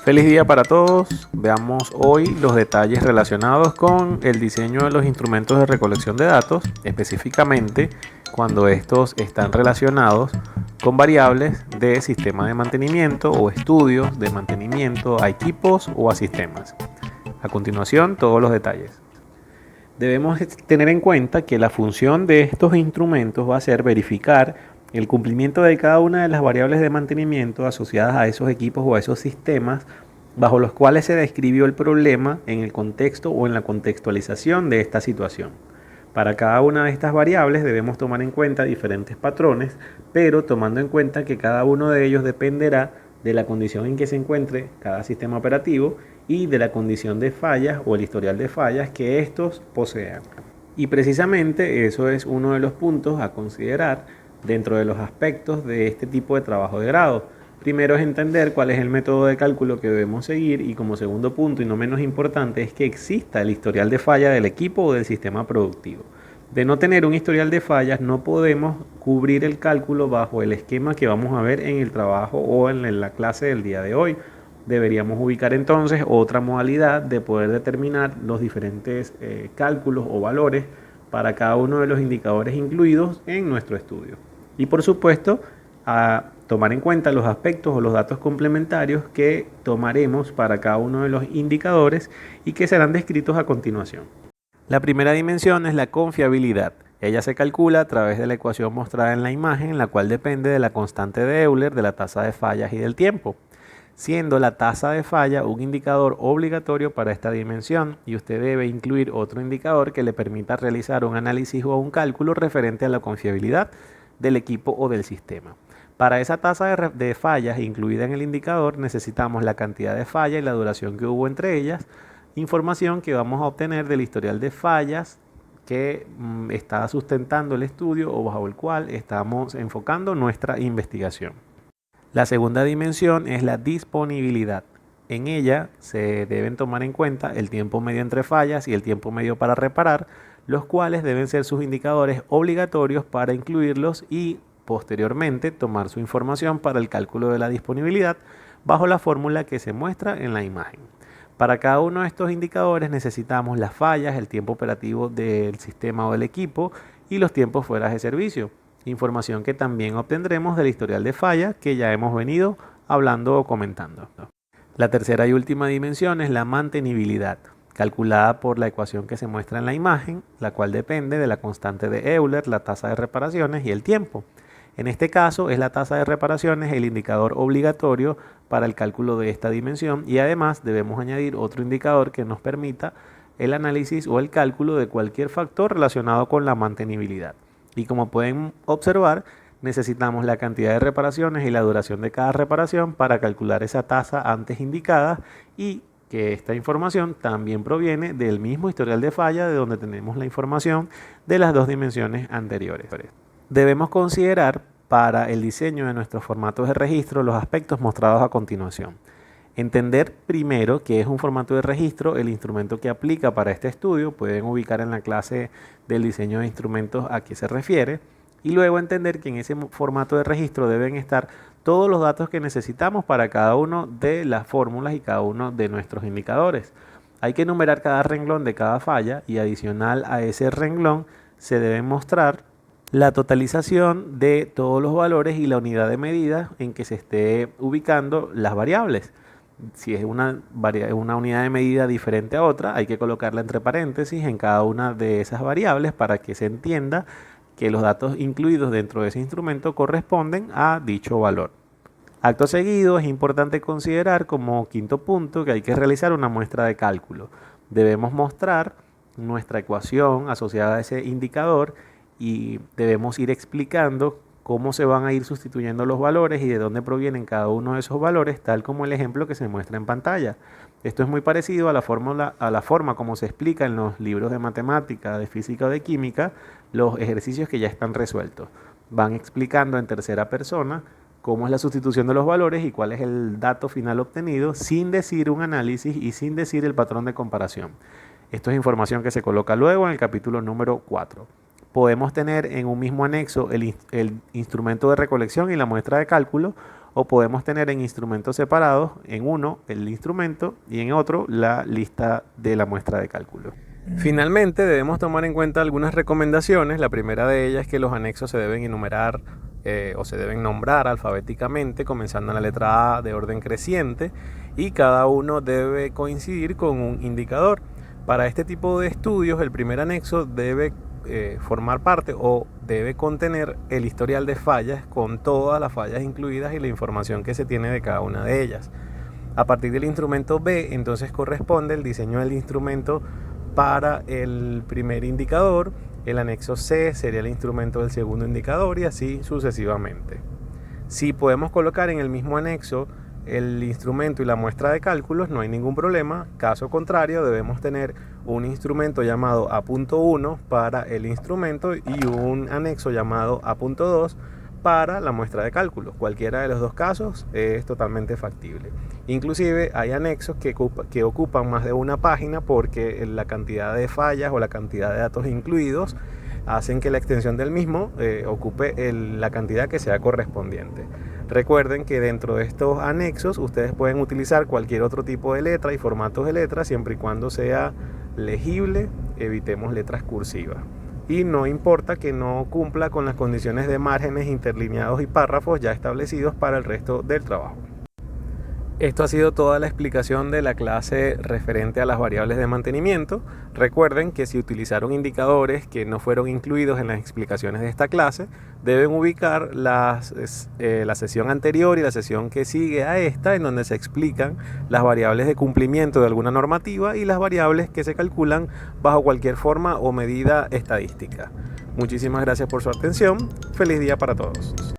Feliz día para todos. Veamos hoy los detalles relacionados con el diseño de los instrumentos de recolección de datos, específicamente cuando estos están relacionados con variables de sistema de mantenimiento o estudios de mantenimiento a equipos o a sistemas. A continuación, todos los detalles. Debemos tener en cuenta que la función de estos instrumentos va a ser verificar el cumplimiento de cada una de las variables de mantenimiento asociadas a esos equipos o a esos sistemas bajo los cuales se describió el problema en el contexto o en la contextualización de esta situación. Para cada una de estas variables debemos tomar en cuenta diferentes patrones, pero tomando en cuenta que cada uno de ellos dependerá de la condición en que se encuentre cada sistema operativo y de la condición de fallas o el historial de fallas que estos posean. Y precisamente eso es uno de los puntos a considerar dentro de los aspectos de este tipo de trabajo de grado. Primero es entender cuál es el método de cálculo que debemos seguir y como segundo punto y no menos importante es que exista el historial de falla del equipo o del sistema productivo. De no tener un historial de fallas no podemos cubrir el cálculo bajo el esquema que vamos a ver en el trabajo o en la clase del día de hoy. Deberíamos ubicar entonces otra modalidad de poder determinar los diferentes cálculos o valores para cada uno de los indicadores incluidos en nuestro estudio. Y por supuesto, a tomar en cuenta los aspectos o los datos complementarios que tomaremos para cada uno de los indicadores y que serán descritos a continuación. La primera dimensión es la confiabilidad. Ella se calcula a través de la ecuación mostrada en la imagen, la cual depende de la constante de Euler, de la tasa de fallas y del tiempo, siendo la tasa de falla un indicador obligatorio para esta dimensión y usted debe incluir otro indicador que le permita realizar un análisis o un cálculo referente a la confiabilidad del equipo o del sistema. Para esa tasa de fallas incluida en el indicador necesitamos la cantidad de falla y la duración que hubo entre ellas, información que vamos a obtener del historial de fallas que está sustentando el estudio o bajo el cual estamos enfocando nuestra investigación. La segunda dimensión es la disponibilidad. En ella se deben tomar en cuenta el tiempo medio entre fallas y el tiempo medio para reparar, los cuales deben ser sus indicadores obligatorios para incluirlos y posteriormente tomar su información para el cálculo de la disponibilidad bajo la fórmula que se muestra en la imagen. Para cada uno de estos indicadores necesitamos las fallas, el tiempo operativo del sistema o del equipo y los tiempos fuera de servicio. Información que también obtendremos del historial de falla que ya hemos venido hablando o comentando. La tercera y última dimensión es la mantenibilidad, calculada por la ecuación que se muestra en la imagen, la cual depende de la constante de Euler, la tasa de reparaciones y el tiempo. En este caso es la tasa de reparaciones el indicador obligatorio para el cálculo de esta dimensión y además debemos añadir otro indicador que nos permita el análisis o el cálculo de cualquier factor relacionado con la mantenibilidad. Y como pueden observar, necesitamos la cantidad de reparaciones y la duración de cada reparación para calcular esa tasa antes indicada y que esta información también proviene del mismo historial de falla de donde tenemos la información de las dos dimensiones anteriores. Debemos considerar para el diseño de nuestros formatos de registro los aspectos mostrados a continuación. Entender primero qué es un formato de registro, el instrumento que aplica para este estudio, pueden ubicar en la clase del diseño de instrumentos a qué se refiere, y luego entender que en ese formato de registro deben estar todos los datos que necesitamos para cada uno de las fórmulas y cada uno de nuestros indicadores. Hay que enumerar cada renglón de cada falla y adicional a ese renglón se deben mostrar la totalización de todos los valores y la unidad de medida en que se esté ubicando las variables. Si es una unidad de medida diferente a otra, hay que colocarla entre paréntesis en cada una de esas variables para que se entienda que los datos incluidos dentro de ese instrumento corresponden a dicho valor. Acto seguido, es importante considerar como quinto punto que hay que realizar una muestra de cálculo. Debemos mostrar nuestra ecuación asociada a ese indicador y debemos ir explicando cómo se van a ir sustituyendo los valores y de dónde provienen cada uno de esos valores, tal como el ejemplo que se muestra en pantalla. Esto es muy parecido a la forma como se explica en los libros de matemática, de física o de química, los ejercicios que ya están resueltos. Van explicando en tercera persona cómo es la sustitución de los valores y cuál es el dato final obtenido, sin decir un análisis y sin decir el patrón de comparación. Esto es información que se coloca luego en el capítulo número 4. Podemos tener en un mismo anexo el instrumento de recolección y la muestra de cálculo o podemos tener en instrumentos separados, en uno el instrumento y en otro la lista de la muestra de cálculo. Finalmente, debemos tomar en cuenta algunas recomendaciones. La primera de ellas es que los anexos se deben enumerar o se deben nombrar alfabéticamente, comenzando en la letra A de orden creciente, y cada uno debe coincidir con un indicador. Para este tipo de estudios, el primer anexo debe formar parte o debe contener el historial de fallas con todas las fallas incluidas y la información que se tiene de cada una de ellas. A partir del instrumento B, entonces corresponde el diseño del instrumento para el primer indicador, el anexo C sería el instrumento del segundo indicador y así sucesivamente. Si podemos colocar en el mismo anexo el instrumento y la muestra de cálculos, no hay ningún problema. Caso contrario, debemos tener un instrumento llamado A.1 para el instrumento y un anexo llamado A.2 para la muestra de cálculos. Cualquiera de los dos casos es totalmente factible. Inclusive hay anexos que ocupan más de una página porque la cantidad de fallas o la cantidad de datos incluidos hacen que la extensión del mismo ocupe la cantidad que sea correspondiente. Recuerden que dentro de estos anexos ustedes pueden utilizar cualquier otro tipo de letra y formatos de letra siempre y cuando sea legible, evitemos letras cursivas. Y no importa que no cumpla con las condiciones de márgenes, interlineados y párrafos ya establecidos para el resto del trabajo. Esto ha sido toda la explicación de la clase referente a las variables de mantenimiento. Recuerden que si utilizaron indicadores que no fueron incluidos en las explicaciones de esta clase, deben ubicar la sesión anterior y la sesión que sigue a esta, en donde se explican las variables de cumplimiento de alguna normativa y las variables que se calculan bajo cualquier forma o medida estadística. Muchísimas gracias por su atención. Feliz día para todos.